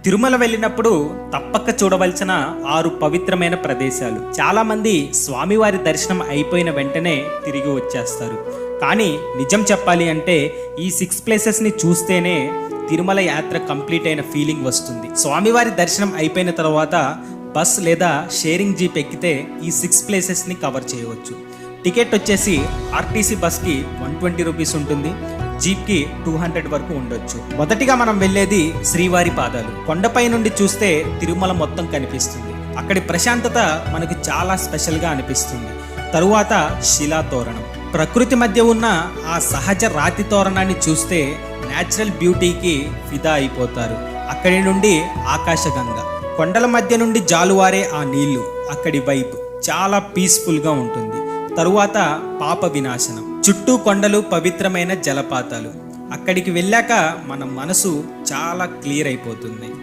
తిరుమల వెళ్ళినప్పుడు తప్పక చూడవలసిన 6 పవిత్రమైన ప్రదేశాలు. చాలామంది స్వామివారి దర్శనం అయిపోయిన వెంటనే తిరిగి వచ్చేస్తారు. కానీ నిజం చెప్పాలి అంటే ఈ 6 ప్లేసెస్ని చూస్తేనే తిరుమల యాత్ర కంప్లీట్ అయిన ఫీలింగ్ వస్తుంది. స్వామివారి దర్శనం అయిపోయిన తర్వాత బస్ లేదా షేరింగ్ జీప్ ఎక్కితే ఈ 6 ప్లేసెస్ని కవర్ చేయవచ్చు. టికెట్ వచ్చేసి ఆర్టీసీ బస్కి 120 రూపీస్ ఉంటుంది, జీప్కి 200 వరకు ఉండొచ్చు. మొదటిగా మనం వెళ్ళేది శ్రీవారి పాదాలు. కొండపై నుండి చూస్తే తిరుమల మొత్తం కనిపిస్తుంది. అక్కడి ప్రశాంతత మనకు చాలా స్పెషల్గా అనిపిస్తుంది. తరువాత శిలా తోరణం. ప్రకృతి మధ్య ఉన్న ఆ సహజ రాతి తోరణాన్ని చూస్తే న్యాచురల్ బ్యూటీకి ఫిదా అయిపోతారు. అక్కడి నుండి ఆకాశగంగ. కొండల మధ్య నుండి జాలువారే ఆ నీళ్లు, అక్కడి వైబ్ చాలా పీస్ఫుల్గా ఉంటుంది. తరువాత పాప వినాశనం. చుట్టూ కొండలు, పవిత్రమైన జలపాతాలు. అక్కడికి వెళ్ళాక మన మనసు చాలా క్లియర్ అయిపోతుంది.